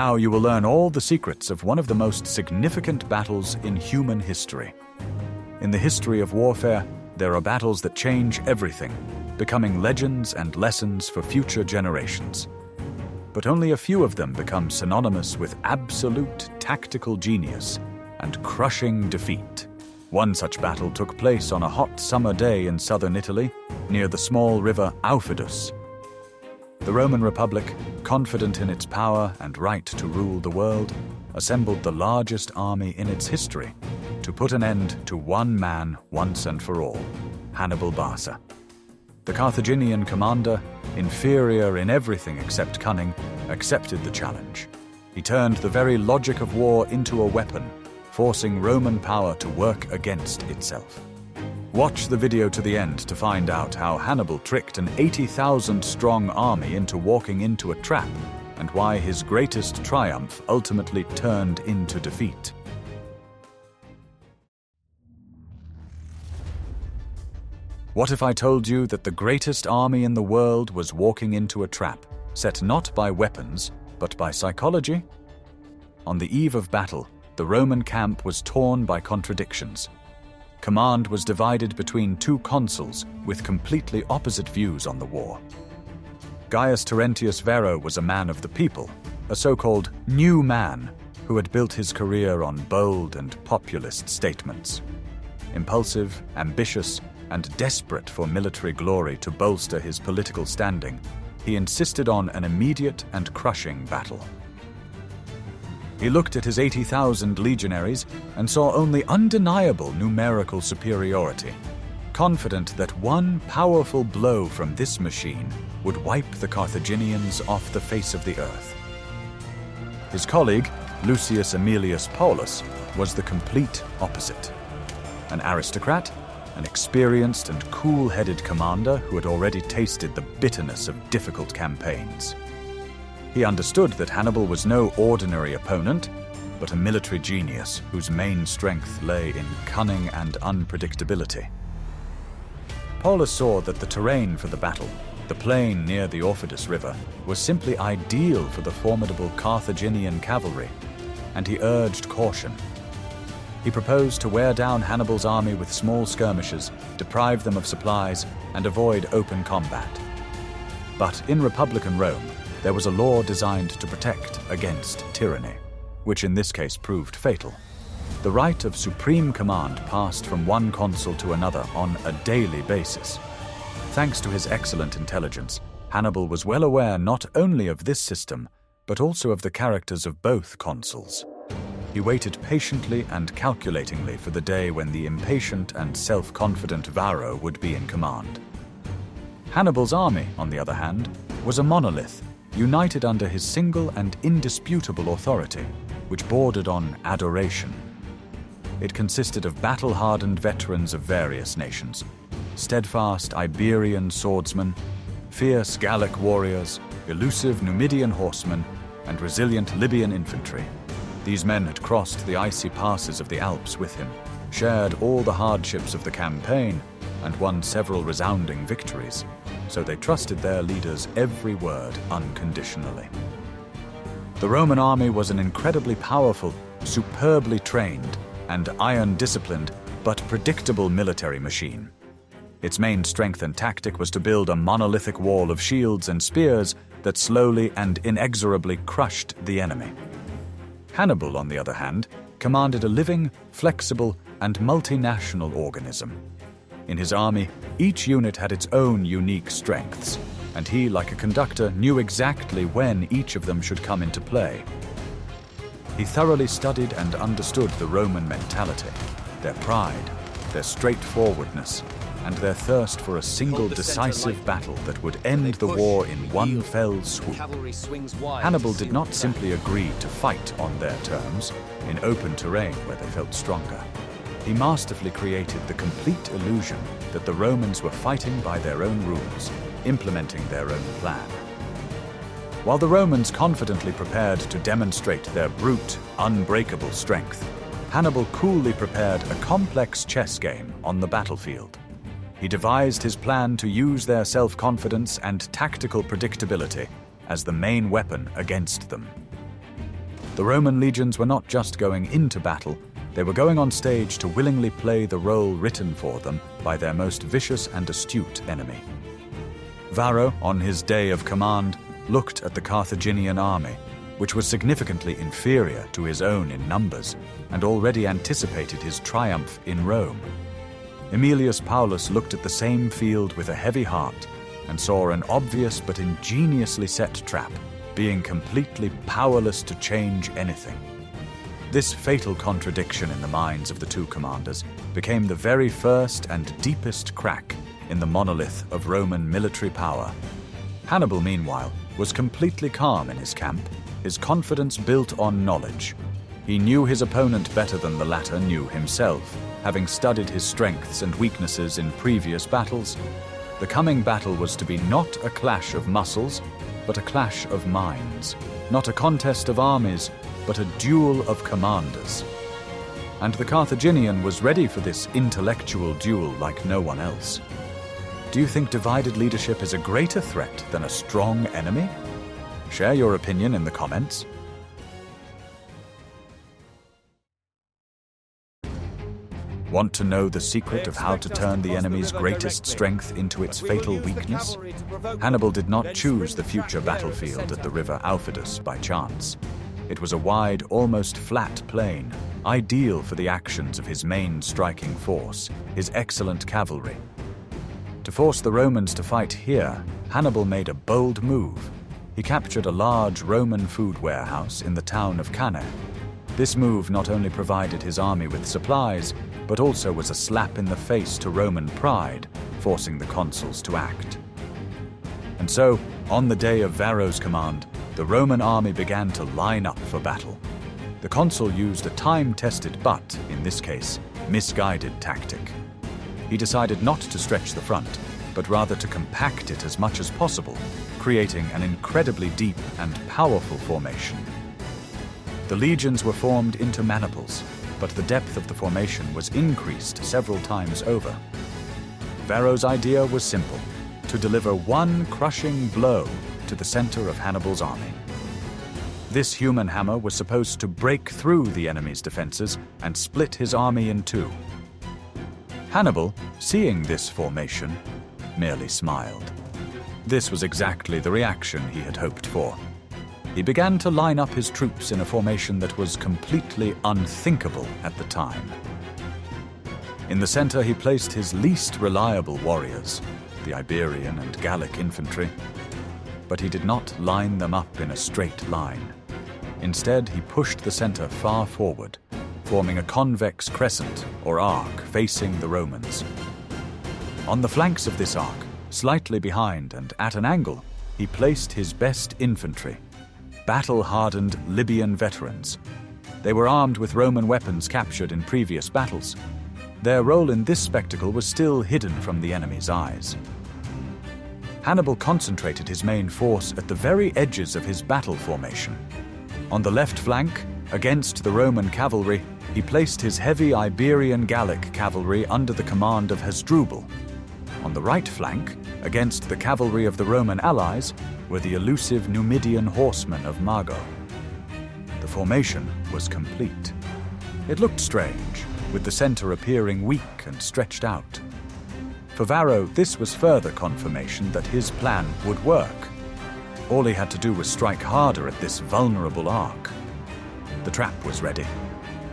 Now you will learn all the secrets of one of the most significant battles in human history. In the history of warfare, there are battles that change everything, becoming legends and lessons for future generations. But only a few of them become synonymous with absolute tactical genius and crushing defeat. One such battle took place on a hot summer day in southern Italy, near the small river Aufidus. The Roman Republic, confident in its power and right to rule the world, assembled the largest army in its history to put an end to one man once and for all, Hannibal Barca. The Carthaginian commander, inferior in everything except cunning, accepted the challenge. He turned the very logic of war into a weapon, forcing Roman power to work against itself. Watch the video to the end to find out how Hannibal tricked an 80,000-strong army into walking into a trap, and why his greatest triumph ultimately turned into defeat. What if I told you that the greatest army in the world was walking into a trap, set not by weapons, but by psychology? On the eve of battle, the Roman camp was torn by contradictions. Command was divided between two consuls with completely opposite views on the war. Gaius Terentius Varro was a man of the people, a so-called new man who had built his career on bold and populist statements. Impulsive, ambitious, and desperate for military glory to bolster his political standing, he insisted on an immediate and crushing battle. He looked at his 80,000 legionaries and saw only undeniable numerical superiority, confident that one powerful blow from this machine would wipe the Carthaginians off the face of the earth. His colleague, Lucius Aemilius Paulus, was the complete opposite. An aristocrat, an experienced and cool-headed commander who had already tasted the bitterness of difficult campaigns. He understood that Hannibal was no ordinary opponent, but a military genius whose main strength lay in cunning and unpredictability. Paulus saw that the terrain for the battle, the plain near the Aufidus River, was simply ideal for the formidable Carthaginian cavalry, and he urged caution. He proposed to wear down Hannibal's army with small skirmishes, deprive them of supplies, and avoid open combat. But in Republican Rome, there was a law designed to protect against tyranny, which in this case proved fatal. The right of supreme command passed from one consul to another on a daily basis. Thanks to his excellent intelligence, Hannibal was well aware not only of this system, but also of the characters of both consuls. He waited patiently and calculatingly for the day when the impatient and self-confident Varro would be in command. Hannibal's army, on the other hand, was a monolith, united under his single and indisputable authority, which bordered on adoration. It consisted of battle-hardened veterans of various nations, steadfast Iberian swordsmen, fierce Gallic warriors, elusive Numidian horsemen, and resilient Libyan infantry. These men had crossed the icy passes of the Alps with him, shared all the hardships of the campaign, and won several resounding victories, so they trusted their leader's every word unconditionally. The Roman army was an incredibly powerful, superbly trained, and iron-disciplined, but predictable military machine. Its main strength and tactic was to build a monolithic wall of shields and spears that slowly and inexorably crushed the enemy. Hannibal, on the other hand, commanded a living, flexible, and multinational organism. In his army, each unit had its own unique strengths, and he, like a conductor, knew exactly when each of them should come into play. He thoroughly studied and understood the Roman mentality, their pride, their straightforwardness, and their thirst for a single decisive battle that would end the war in one fell swoop. Hannibal did not simply agree to fight on their terms, in open terrain where they felt stronger. He masterfully created the complete illusion that the Romans were fighting by their own rules, implementing their own plan. While the Romans confidently prepared to demonstrate their brute, unbreakable strength, Hannibal coolly prepared a complex chess game on the battlefield. He devised his plan to use their self-confidence and tactical predictability as the main weapon against them. The Roman legions were not just going into battle, they were going on stage to willingly play the role written for them by their most vicious and astute enemy. Varro, on his day of command, looked at the Carthaginian army, which was significantly inferior to his own in numbers, and already anticipated his triumph in Rome. Aemilius Paulus looked at the same field with a heavy heart and saw an obvious but ingeniously set trap, being completely powerless to change anything. This fatal contradiction in the minds of the two commanders became the very first and deepest crack in the monolith of Roman military power. Hannibal, meanwhile, was completely calm in his camp, his confidence built on knowledge. He knew his opponent better than the latter knew himself, having studied his strengths and weaknesses in previous battles. The coming battle was to be not a clash of muscles, but a clash of minds, not a contest of armies, but a duel of commanders. And the Carthaginian was ready for this intellectual duel like no one else. Do you think divided leadership is a greater threat than a strong enemy? Share your opinion in the comments. Want to know the secret of how to turn the enemy's greatest strength into its fatal weakness? Hannibal did not choose the future battlefield at the river Aufidus by chance. It was a wide, almost flat plain, ideal for the actions of his main striking force, his excellent cavalry. To force the Romans to fight here, Hannibal made a bold move. He captured a large Roman food warehouse in the town of Cannae. This move not only provided his army with supplies, but also was a slap in the face to Roman pride, forcing the consuls to act. And so, on the day of Varro's command, the Roman army began to line up for battle. The consul used a time-tested but, in this case, misguided tactic. He decided not to stretch the front, but rather to compact it as much as possible, creating an incredibly deep and powerful formation. The legions were formed into maniples, but the depth of the formation was increased several times over. Varro's idea was simple: to deliver one crushing blow to the center of Hannibal's army. This human hammer was supposed to break through the enemy's defenses and split his army in two. Hannibal, seeing this formation, merely smiled. This was exactly the reaction he had hoped for. He began to line up his troops in a formation that was completely unthinkable at the time. In the center, he placed his least reliable warriors, the Iberian and Gallic infantry, but he did not line them up in a straight line. Instead, he pushed the center far forward, forming a convex crescent or arc facing the Romans. On the flanks of this arc, slightly behind and at an angle, he placed his best infantry, battle-hardened Libyan veterans. They were armed with Roman weapons captured in previous battles. Their role in this spectacle was still hidden from the enemy's eyes. Hannibal concentrated his main force at the very edges of his battle formation. On the left flank, against the Roman cavalry, he placed his heavy Iberian Gallic cavalry under the command of Hasdrubal. On the right flank, against the cavalry of the Roman allies, were the elusive Numidian horsemen of Mago. The formation was complete. It looked strange, with the center appearing weak and stretched out. For Varro, this was further confirmation that his plan would work. All he had to do was strike harder at this vulnerable arc. The trap was ready.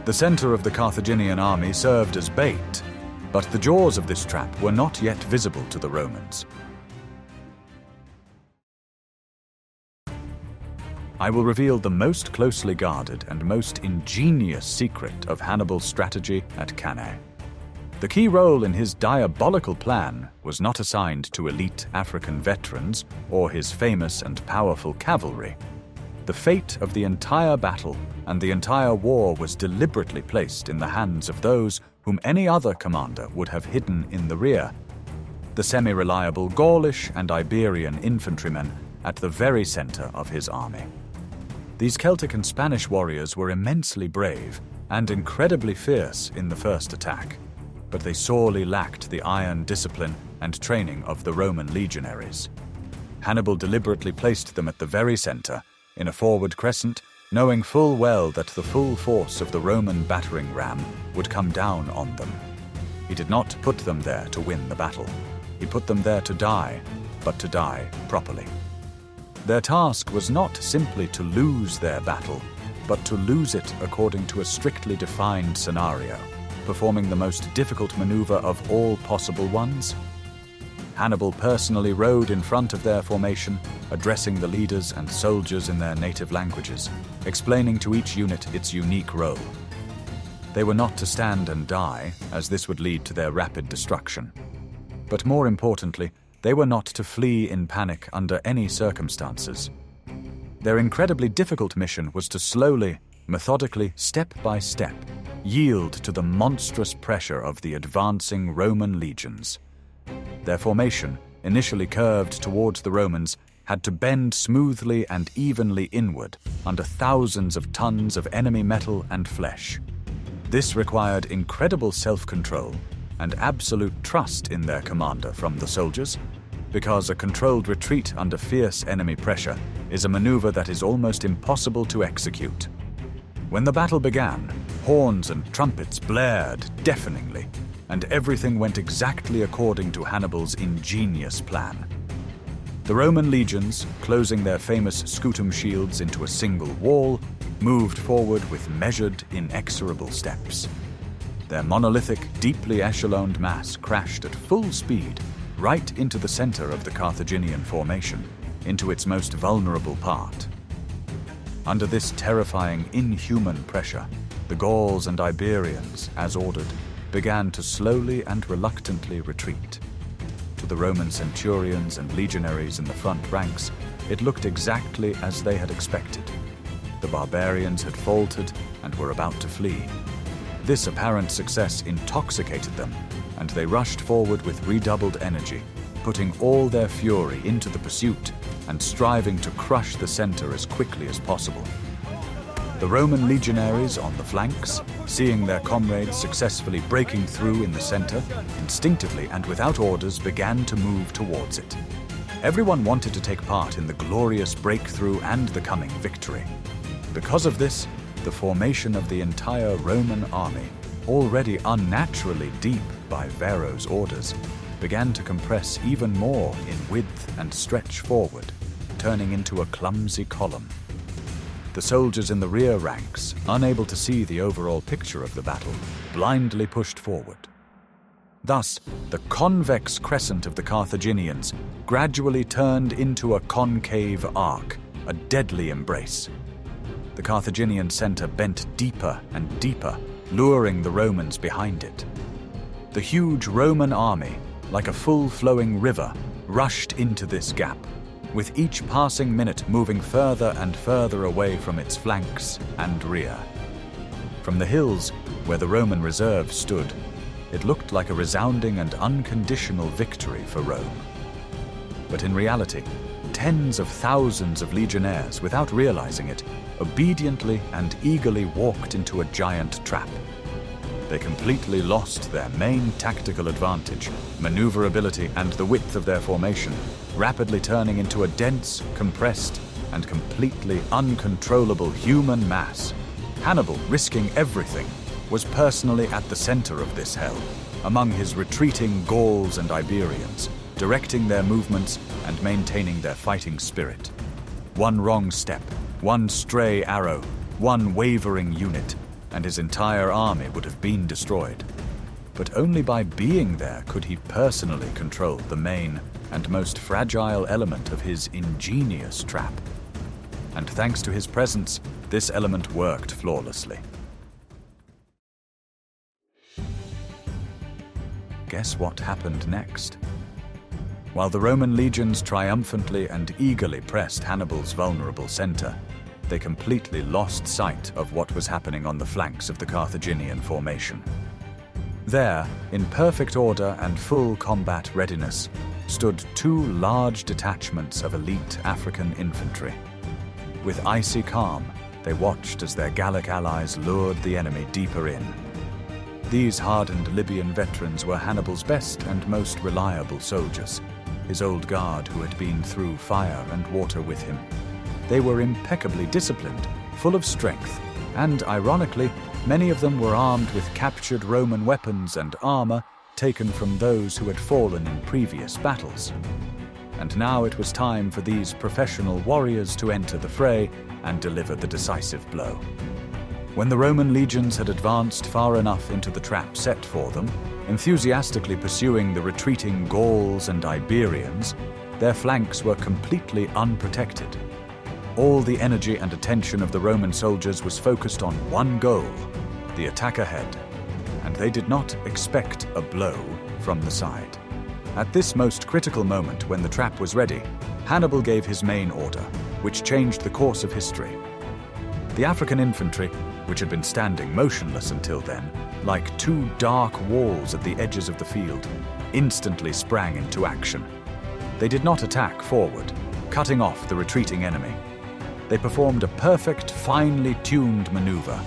The center of the Carthaginian army served as bait, but the jaws of this trap were not yet visible to the Romans. I will reveal the most closely guarded and most ingenious secret of Hannibal's strategy at Cannae. The key role in his diabolical plan was not assigned to elite African veterans or his famous and powerful cavalry. The fate of the entire battle and the entire war was deliberately placed in the hands of those whom any other commander would have hidden in the rear: the semi-reliable Gaulish and Iberian infantrymen at the very center of his army. These Celtic and Spanish warriors were immensely brave and incredibly fierce in the first attack, but they sorely lacked the iron discipline and training of the Roman legionaries. Hannibal deliberately placed them at the very center, in a forward crescent, knowing full well that the full force of the Roman battering ram would come down on them. He did not put them there to win the battle. He put them there to die, but to die properly. Their task was not simply to lose their battle, but to lose it according to a strictly defined scenario, performing the most difficult maneuver of all possible ones. Hannibal personally rode in front of their formation, addressing the leaders and soldiers in their native languages, explaining to each unit its unique role. They were not to stand and die, as this would lead to their rapid destruction. But more importantly, they were not to flee in panic under any circumstances. Their incredibly difficult mission was to slowly, methodically, step by step, yield to the monstrous pressure of the advancing Roman legions. Their formation, initially curved towards the Romans, had to bend smoothly and evenly inward under thousands of tons of enemy metal and flesh. This required incredible self-control and absolute trust in their commander from the soldiers, because a controlled retreat under fierce enemy pressure is a maneuver that is almost impossible to execute. When the battle began, horns and trumpets blared deafeningly, and everything went exactly according to Hannibal's ingenious plan. The Roman legions, closing their famous scutum shields into a single wall, moved forward with measured, inexorable steps. Their monolithic, deeply echeloned mass crashed at full speed right into the center of the Carthaginian formation, into its most vulnerable part. Under this terrifying, inhuman pressure, the Gauls and Iberians, as ordered, began to slowly and reluctantly retreat. To the Roman centurions and legionaries in the front ranks, it looked exactly as they had expected. The barbarians had faltered and were about to flee. This apparent success intoxicated them, and they rushed forward with redoubled energy, putting all their fury into the pursuit and striving to crush the center as quickly as possible. The Roman legionaries on the flanks, seeing their comrades successfully breaking through in the center, instinctively and without orders began to move towards it. Everyone wanted to take part in the glorious breakthrough and the coming victory. Because of this, the formation of the entire Roman army, already unnaturally deep by Varro's orders, began to compress even more in width and stretch forward, turning into a clumsy column. The soldiers in the rear ranks, unable to see the overall picture of the battle, blindly pushed forward. Thus, the convex crescent of the Carthaginians gradually turned into a concave arc, a deadly embrace. The Carthaginian center bent deeper and deeper, luring the Romans behind it. The huge Roman army, like a full-flowing river, rushed into this gap, with each passing minute moving further and further away from its flanks and rear. From the hills, where the Roman reserve stood, it looked like a resounding and unconditional victory for Rome. But in reality, tens of thousands of legionnaires, without realizing it, obediently and eagerly walked into a giant trap. They completely lost their main tactical advantage, maneuverability, and the width of their formation, rapidly turning into a dense, compressed, and completely uncontrollable human mass. Hannibal, risking everything, was personally at the center of this hell, among his retreating Gauls and Iberians, directing their movements and maintaining their fighting spirit. One wrong step, one stray arrow, one wavering unit, and his entire army would have been destroyed. But only by being there could he personally control the main and most fragile element of his ingenious trap. And thanks to his presence, this element worked flawlessly. Guess what happened next? While the Roman legions triumphantly and eagerly pressed Hannibal's vulnerable center, they completely lost sight of what was happening on the flanks of the Carthaginian formation. There, in perfect order and full combat readiness, stood two large detachments of elite African infantry. With icy calm, they watched as their Gallic allies lured the enemy deeper in. These hardened Libyan veterans were Hannibal's best and most reliable soldiers, his old guard who had been through fire and water with him. They were impeccably disciplined, full of strength, and, ironically, many of them were armed with captured Roman weapons and armor taken from those who had fallen in previous battles. And now it was time for these professional warriors to enter the fray and deliver the decisive blow. When the Roman legions had advanced far enough into the trap set for them, enthusiastically pursuing the retreating Gauls and Iberians, their flanks were completely unprotected. All the energy and attention of the Roman soldiers was focused on one goal, the attack ahead, and they did not expect a blow from the side. At this most critical moment, when the trap was ready, Hannibal gave his main order, which changed the course of history. The African infantry, which had been standing motionless until then, like two dark walls at the edges of the field, instantly sprang into action. They did not attack forward, cutting off the retreating enemy. They performed a perfect, finely tuned maneuver,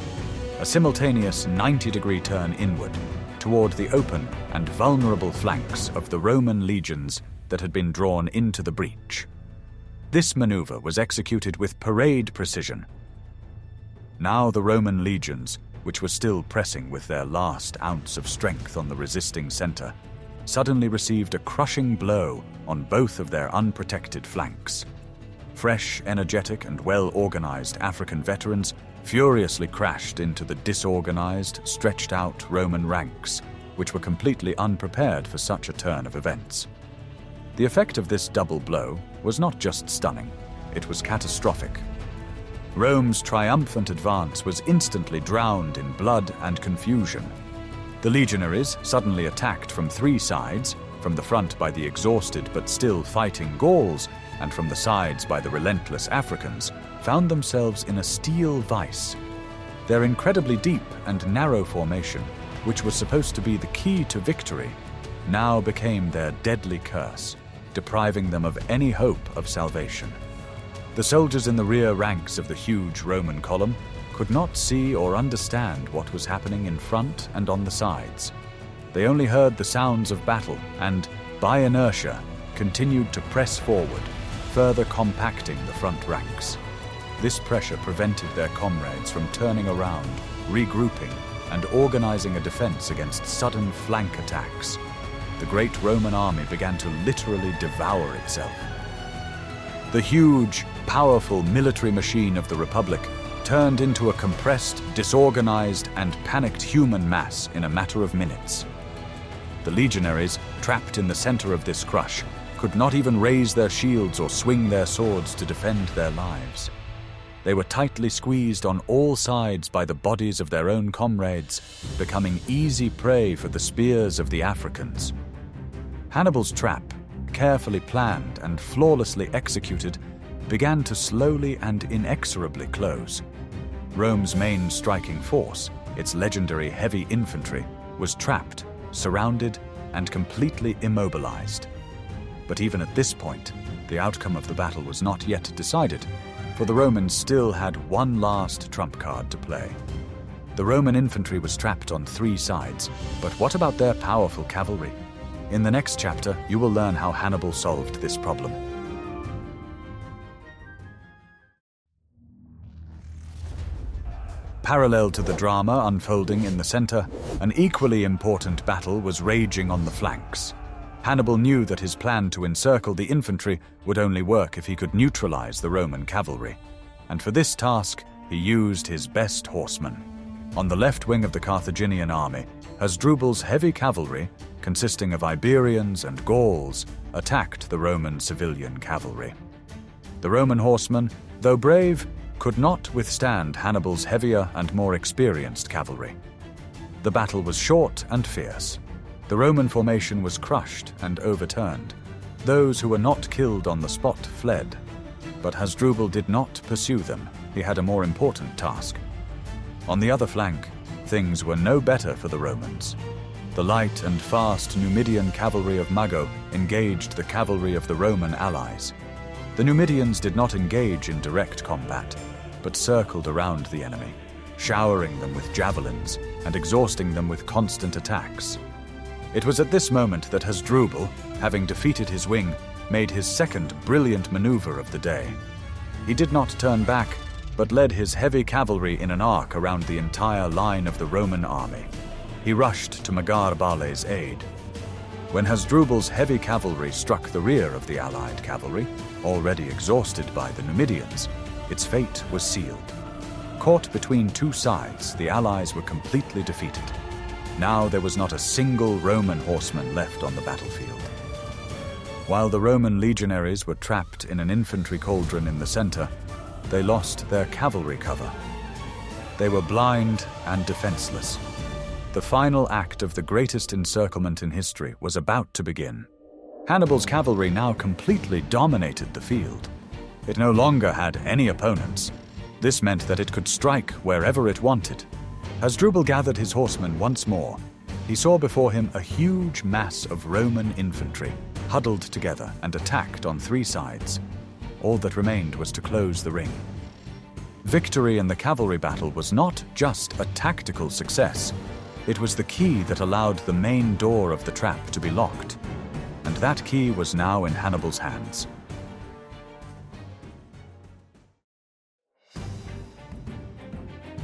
a simultaneous 90-degree turn inward, toward the open and vulnerable flanks of the Roman legions that had been drawn into the breach. This maneuver was executed with parade precision. Now the Roman legions, which were still pressing with their last ounce of strength on the resisting center, suddenly received a crushing blow on both of their unprotected flanks. Fresh, energetic, and well-organized African veterans furiously crashed into the disorganized, stretched-out Roman ranks, which were completely unprepared for such a turn of events. The effect of this double blow was not just stunning, it was catastrophic. Rome's triumphant advance was instantly drowned in blood and confusion. The legionaries, suddenly attacked from three sides, from the front by the exhausted but still fighting Gauls, and from the sides by the relentless Africans, found themselves in a steel vice. Their incredibly deep and narrow formation, which was supposed to be the key to victory, now became their deadly curse, depriving them of any hope of salvation. The soldiers in the rear ranks of the huge Roman column could not see or understand what was happening in front and on the sides. They only heard the sounds of battle and, by inertia, continued to press forward, further compacting the front ranks. This pressure prevented their comrades from turning around, regrouping, and organizing a defense against sudden flank attacks. The great Roman army began to literally devour itself. The huge, powerful military machine of the Republic turned into a compressed, disorganized, and panicked human mass in a matter of minutes. The legionaries, trapped in the center of this crush, could not even raise their shields or swing their swords to defend their lives. They were tightly squeezed on all sides by the bodies of their own comrades, becoming easy prey for the spears of the Africans. Hannibal's trap, carefully planned and flawlessly executed, began to slowly and inexorably close. Rome's main striking force, its legendary heavy infantry, was trapped, surrounded, and completely immobilized. But even at this point, the outcome of the battle was not yet decided, for the Romans still had one last trump card to play. The Roman infantry was trapped on three sides, but what about their powerful cavalry? In the next chapter, you will learn how Hannibal solved this problem. Parallel to the drama unfolding in the center, an equally important battle was raging on the flanks. Hannibal knew that his plan to encircle the infantry would only work if he could neutralize the Roman cavalry, and for this task he used his best horsemen. On the left wing of the Carthaginian army, Hasdrubal's heavy cavalry, consisting of Iberians and Gauls, attacked the Roman civilian cavalry. The Roman horsemen, though brave, could not withstand Hannibal's heavier and more experienced cavalry. The battle was short and fierce. The Roman formation was crushed and overturned. Those who were not killed on the spot fled. But Hasdrubal did not pursue them. He had a more important task. On the other flank, things were no better for the Romans. The light and fast Numidian cavalry of Mago engaged the cavalry of the Roman allies. The Numidians did not engage in direct combat, but circled around the enemy, showering them with javelins and exhausting them with constant attacks. It was at this moment that Hasdrubal, having defeated his wing, made his second brilliant maneuver of the day. He did not turn back, but led his heavy cavalry in an arc around the entire line of the Roman army. He rushed to Magar Bale's aid. When Hasdrubal's heavy cavalry struck the rear of the allied cavalry, already exhausted by the Numidians, its fate was sealed. Caught between two sides, the allies were completely defeated. Now there was not a single Roman horseman left on the battlefield. While the Roman legionaries were trapped in an infantry cauldron in the center, they lost their cavalry cover. They were blind and defenseless. The final act of the greatest encirclement in history was about to begin. Hannibal's cavalry now completely dominated the field. It no longer had any opponents. This meant that it could strike wherever it wanted. Hasdrubal gathered his horsemen once more. He saw before him a huge mass of Roman infantry, huddled together and attacked on three sides. All that remained was to close the ring. Victory in the cavalry battle was not just a tactical success. It was the key that allowed the main door of the trap to be locked. And that key was now in Hannibal's hands.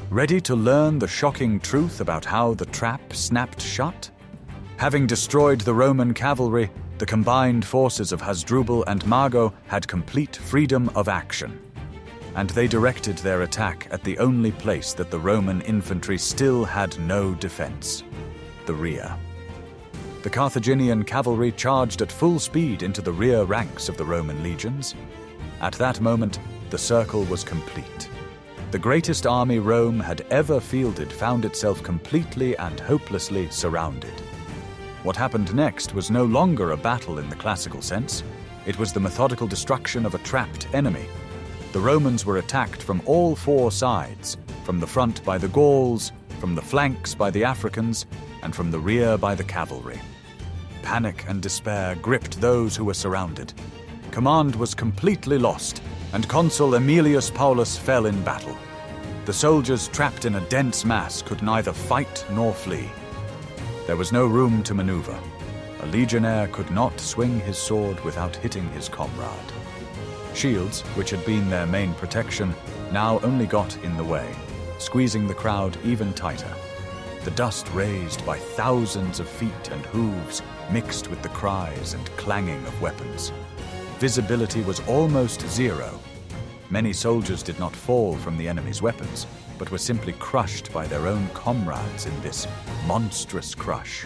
Ready to learn the shocking truth about how the trap snapped shut? Having destroyed the Roman cavalry, the combined forces of Hasdrubal and Mago had complete freedom of action, and they directed their attack at the only place that the Roman infantry still had no defense: the rear. The Carthaginian cavalry charged at full speed into the rear ranks of the Roman legions. At that moment, the circle was complete. The greatest army Rome had ever fielded found itself completely and hopelessly surrounded. What happened next was no longer a battle in the classical sense. It was the methodical destruction of a trapped enemy. The Romans were attacked from all four sides, from the front by the Gauls, from the flanks by the Africans, and from the rear by the cavalry. Panic and despair gripped those who were surrounded. Command was completely lost, and Consul Aemilius Paulus fell in battle. The soldiers trapped in a dense mass could neither fight nor flee. There was no room to maneuver. A legionnaire could not swing his sword without hitting his comrade. Shields, which had been their main protection, now only got in the way, squeezing the crowd even tighter. The dust raised by thousands of feet and hooves mixed with the cries and clanging of weapons. Visibility was almost zero. Many soldiers did not fall from the enemy's weapons, but were simply crushed by their own comrades in this monstrous crush.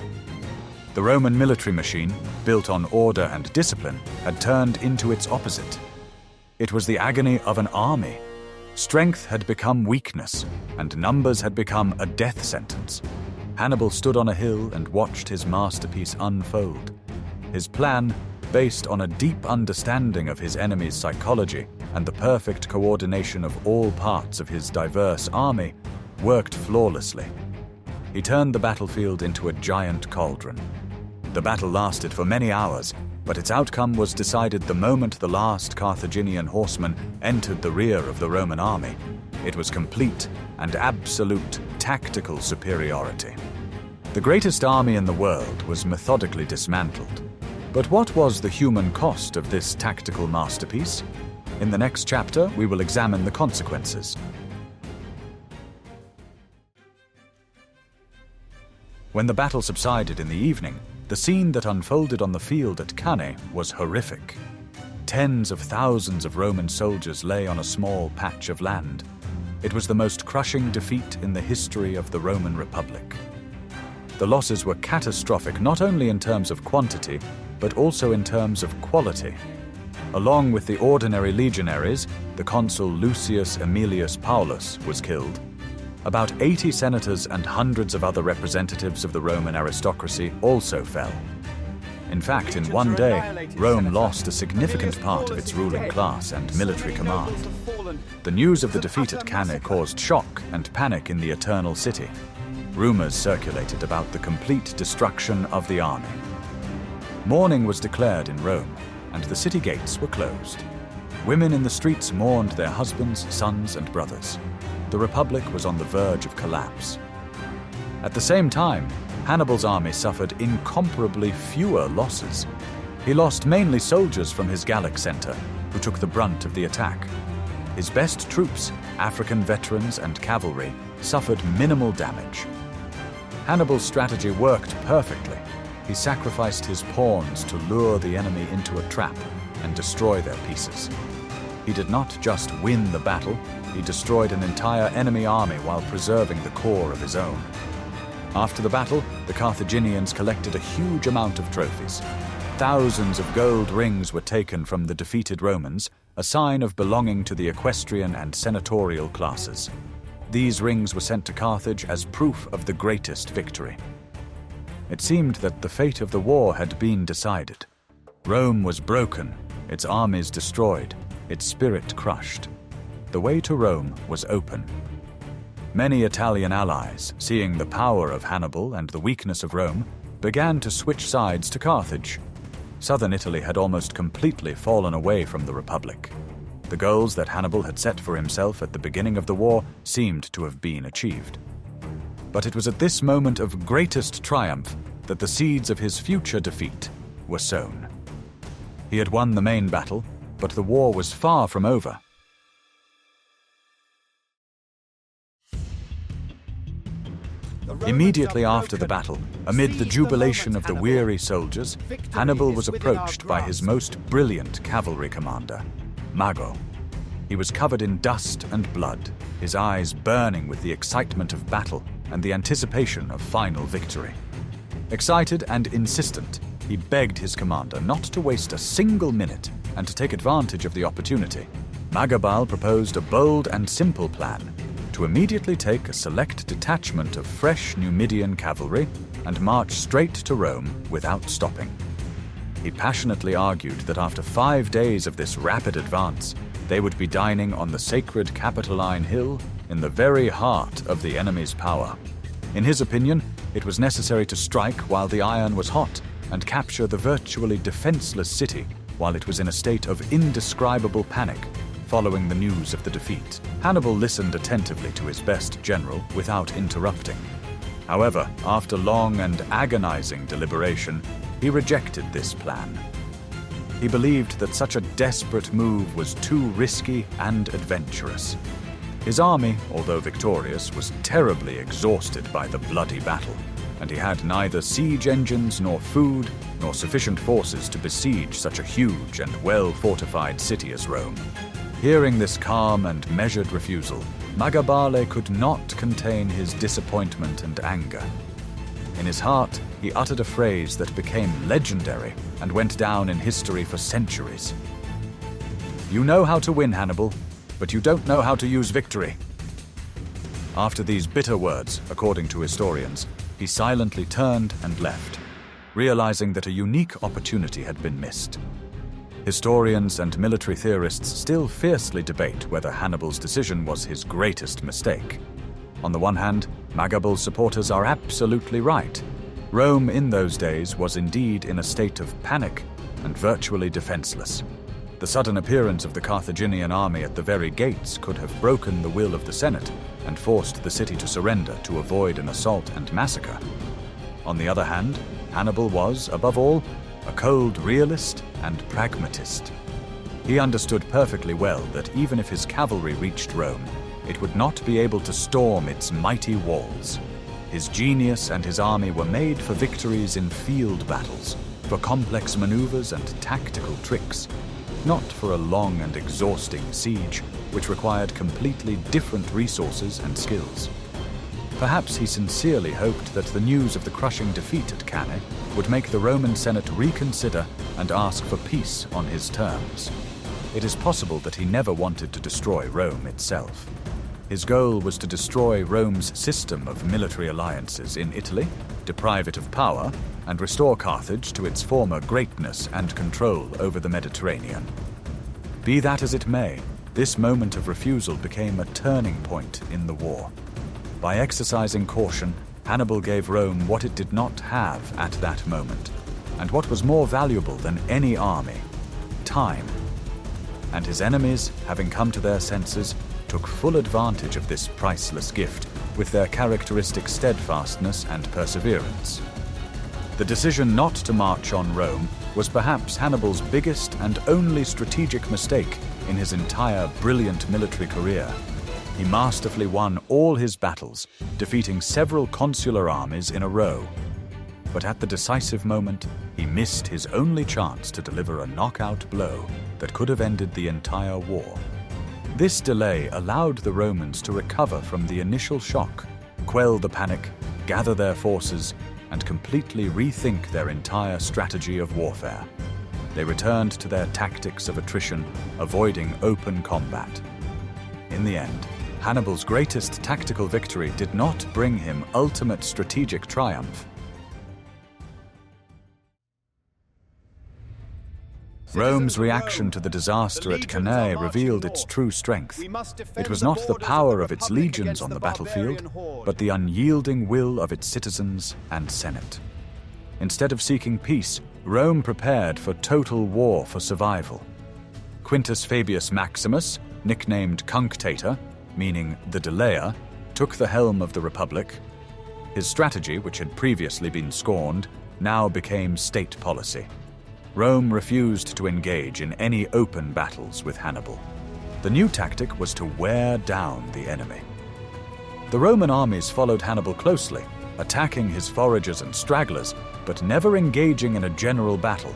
The Roman military machine, built on order and discipline, had turned into its opposite. It was the agony of an army. Strength had become weakness, and numbers had become a death sentence. Hannibal stood on a hill and watched his masterpiece unfold. His plan, based on a deep understanding of his enemy's psychology and the perfect coordination of all parts of his diverse army, worked flawlessly. He turned the battlefield into a giant cauldron. The battle lasted for many hours, but its outcome was decided the moment the last Carthaginian horseman entered the rear of the Roman army. It was complete and absolute tactical superiority. The greatest army in the world was methodically dismantled. But what was the human cost of this tactical masterpiece? In the next chapter, we will examine the consequences. When the battle subsided in the evening, the scene that unfolded on the field at Cannae was horrific. Tens of thousands of Roman soldiers lay on a small patch of land. It was the most crushing defeat in the history of the Roman Republic. The losses were catastrophic not only in terms of quantity, but also in terms of quality. Along with the ordinary legionaries, the consul Lucius Aemilius Paulus was killed. About 80 senators and hundreds of other representatives of the Roman aristocracy also fell. In fact, in one day, Rome lost a significant part of its ruling class and military command. The news of the defeat at Cannae caused shock and panic in the Eternal City. Rumors circulated about the complete destruction of the army. Mourning was declared in Rome, and the city gates were closed. Women in the streets mourned their husbands, sons, and brothers. The Republic was on the verge of collapse. At the same time, Hannibal's army suffered incomparably fewer losses. He lost mainly soldiers from his Gallic center, who took the brunt of the attack. His best troops, African veterans and cavalry, suffered minimal damage. Hannibal's strategy worked perfectly. He sacrificed his pawns to lure the enemy into a trap and destroy their pieces. He did not just win the battle, he destroyed an entire enemy army while preserving the core of his own. After the battle, the Carthaginians collected a huge amount of trophies. Thousands of gold rings were taken from the defeated Romans, a sign of belonging to the equestrian and senatorial classes. These rings were sent to Carthage as proof of the greatest victory. It seemed that the fate of the war had been decided. Rome was broken, its armies destroyed, its spirit crushed. The way to Rome was open. Many Italian allies, seeing the power of Hannibal and the weakness of Rome, began to switch sides to Carthage. Southern Italy had almost completely fallen away from the Republic. The goals that Hannibal had set for himself at the beginning of the war seemed to have been achieved. But it was at this moment of greatest triumph that the seeds of his future defeat were sown. He had won the main battle, but the war was far from over. Immediately after the battle, amid the jubilation of the weary soldiers, Hannibal was approached by his most brilliant cavalry commander, Mago. He was covered in dust and blood, his eyes burning with the excitement of battle and the anticipation of final victory. Excited and insistent, he begged his commander not to waste a single minute and to take advantage of the opportunity. Magabal proposed a bold and simple plan: to immediately take a select detachment of fresh Numidian cavalry and march straight to Rome without stopping. He passionately argued that after 5 days of this rapid advance, they would be dining on the sacred Capitoline Hill in the very heart of the enemy's power. In his opinion, it was necessary to strike while the iron was hot and capture the virtually defenseless city while it was in a state of indescribable panic following the news of the defeat. Hannibal listened attentively to his best general without interrupting. However, after long and agonizing deliberation, he rejected this plan. He believed that such a desperate move was too risky and adventurous. His army, although victorious, was terribly exhausted by the bloody battle, and he had neither siege engines nor food nor sufficient forces to besiege such a huge and well-fortified city as Rome. Hearing this calm and measured refusal, Magabale could not contain his disappointment and anger. In his heart, he uttered a phrase that became legendary and went down in history for centuries. "You know how to win, Hannibal, but you don't know how to use victory." After these bitter words, according to historians, he silently turned and left, realizing that a unique opportunity had been missed. Historians and military theorists still fiercely debate whether Hannibal's decision was his greatest mistake. On the one hand, Magabal's supporters are absolutely right. Rome in those days was indeed in a state of panic and virtually defenseless. The sudden appearance of the Carthaginian army at the very gates could have broken the will of the Senate and forced the city to surrender to avoid an assault and massacre. On the other hand, Hannibal was, above all, a cold realist and pragmatist. He understood perfectly well that even if his cavalry reached Rome, it would not be able to storm its mighty walls. His genius and his army were made for victories in field battles, for complex maneuvers and tactical tricks, not for a long and exhausting siege, which required completely different resources and skills. Perhaps he sincerely hoped that the news of the crushing defeat at Cannae would make the Roman Senate reconsider and ask for peace on his terms. It is possible that he never wanted to destroy Rome itself. His goal was to destroy Rome's system of military alliances in Italy, deprive it of power, and restore Carthage to its former greatness and control over the Mediterranean. Be that as it may, this moment of refusal became a turning point in the war. By exercising caution, Hannibal gave Rome what it did not have at that moment, and what was more valuable than any army: time. And his enemies, having come to their senses, took full advantage of this priceless gift with their characteristic steadfastness and perseverance. The decision not to march on Rome was perhaps Hannibal's biggest and only strategic mistake in his entire brilliant military career. He masterfully won all his battles, defeating several consular armies in a row. But at the decisive moment, he missed his only chance to deliver a knockout blow that could have ended the entire war. This delay allowed the Romans to recover from the initial shock, quell the panic, gather their forces, and completely rethink their entire strategy of warfare. They returned to their tactics of attrition, avoiding open combat. In the end, Hannibal's greatest tactical victory did not bring him ultimate strategic triumph. Rome's reaction to the disaster at Cannae revealed its true strength. It was not the power of its legions on the battlefield, but the unyielding will of its citizens and senate. Instead of seeking peace, Rome prepared for total war for survival. Quintus Fabius Maximus, nicknamed Cunctator, meaning the delayer, took the helm of the Republic. His strategy, which had previously been scorned, now became state policy. Rome refused to engage in any open battles with Hannibal. The new tactic was to wear down the enemy. The Roman armies followed Hannibal closely, attacking his foragers and stragglers, but never engaging in a general battle.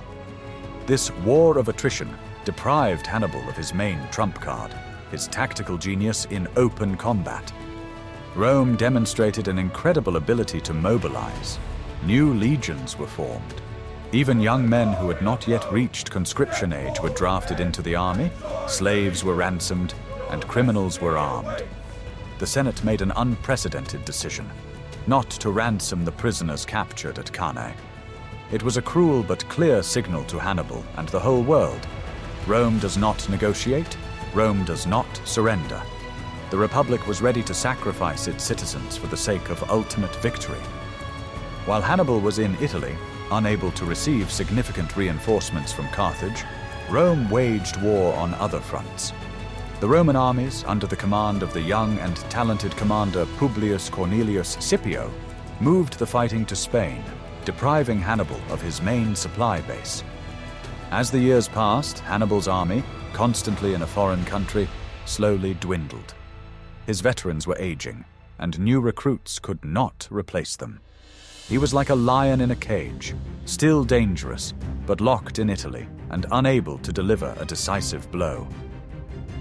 This war of attrition deprived Hannibal of his main trump card, his tactical genius in open combat. Rome demonstrated an incredible ability to mobilize. New legions were formed. Even young men who had not yet reached conscription age were drafted into the army, slaves were ransomed, and criminals were armed. The Senate made an unprecedented decision, not to ransom the prisoners captured at Cannae. It was a cruel but clear signal to Hannibal and the whole world. Rome does not negotiate, Rome does not surrender. The Republic was ready to sacrifice its citizens for the sake of ultimate victory. While Hannibal was in Italy, unable to receive significant reinforcements from Carthage, Rome waged war on other fronts. The Roman armies, under the command of the young and talented commander Publius Cornelius Scipio, moved the fighting to Spain, depriving Hannibal of his main supply base. As the years passed, Hannibal's army, constantly in a foreign country, slowly dwindled. His veterans were aging, and new recruits could not replace them. He was like a lion in a cage, still dangerous, but locked in Italy and unable to deliver a decisive blow.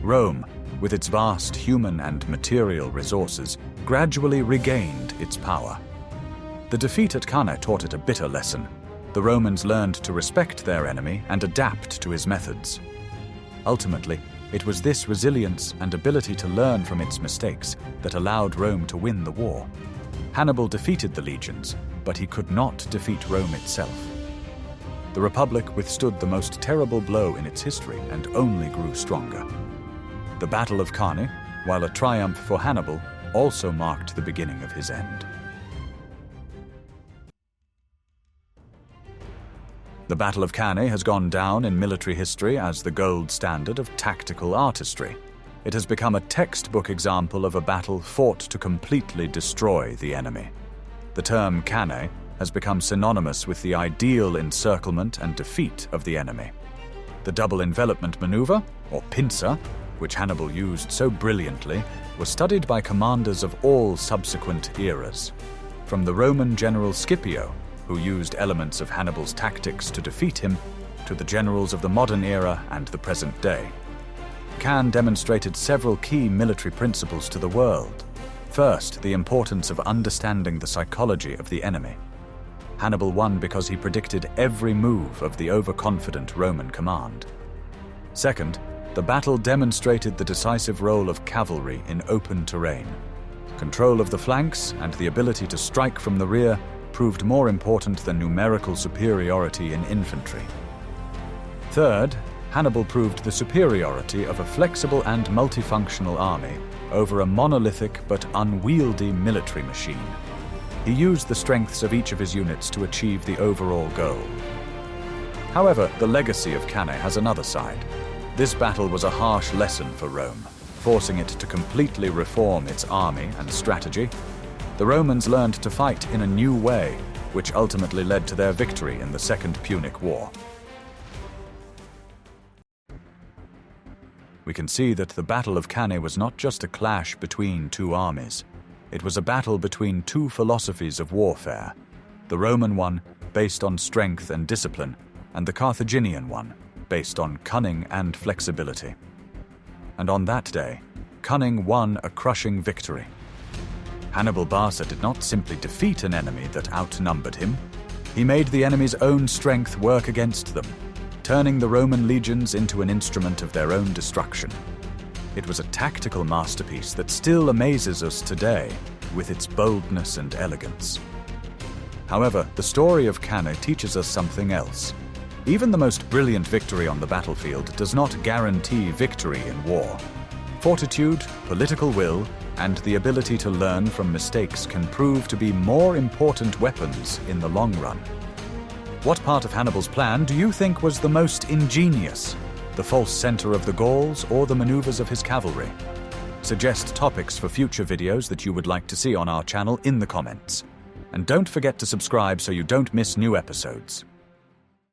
Rome, with its vast human and material resources, gradually regained its power. The defeat at Cannae taught it a bitter lesson. The Romans learned to respect their enemy and adapt to his methods. Ultimately, it was this resilience and ability to learn from its mistakes that allowed Rome to win the war. Hannibal defeated the legions, but he could not defeat Rome itself. The Republic withstood the most terrible blow in its history and only grew stronger. The Battle of Cannae, while a triumph for Hannibal, also marked the beginning of his end. The Battle of Cannae has gone down in military history as the gold standard of tactical artistry. It has become a textbook example of a battle fought to completely destroy the enemy. The term Cannae has become synonymous with the ideal encirclement and defeat of the enemy. The double envelopment maneuver, or pincer, which Hannibal used so brilliantly, was studied by commanders of all subsequent eras. From the Roman general Scipio, who used elements of Hannibal's tactics to defeat him, to the generals of the modern era and the present day. Cannae demonstrated several key military principles to the world. First, the importance of understanding the psychology of the enemy. Hannibal won because he predicted every move of the overconfident Roman command. Second, the battle demonstrated the decisive role of cavalry in open terrain. Control of the flanks and the ability to strike from the rear proved more important than numerical superiority in infantry. Third, Hannibal proved the superiority of a flexible and multifunctional army over a monolithic but unwieldy military machine. He used the strengths of each of his units to achieve the overall goal. However, the legacy of Cannae has another side. This battle was a harsh lesson for Rome, forcing it to completely reform its army and strategy. The Romans learned to fight in a new way, which ultimately led to their victory in the Second Punic War. we can see that the Battle of Cannae was not just a clash between two armies. It was a battle between two philosophies of warfare, the Roman one, based on strength and discipline, and the Carthaginian one, based on cunning and flexibility. And on that day, cunning won a crushing victory. Hannibal Barca did not simply defeat an enemy that outnumbered him. He made the enemy's own strength work against them, turning the Roman legions into an instrument of their own destruction. It was a tactical masterpiece that still amazes us today with its boldness and elegance. However, the story of Cannae teaches us something else. Even the most brilliant victory on the battlefield does not guarantee victory in war. Fortitude, political will, and the ability to learn from mistakes can prove to be more important weapons in the long run. What part of Hannibal's plan do you think was the most ingenious? The false center of the Gauls or the maneuvers of his cavalry? Suggest topics for future videos that you would like to see on our channel in the comments. And don't forget to subscribe so you don't miss new episodes.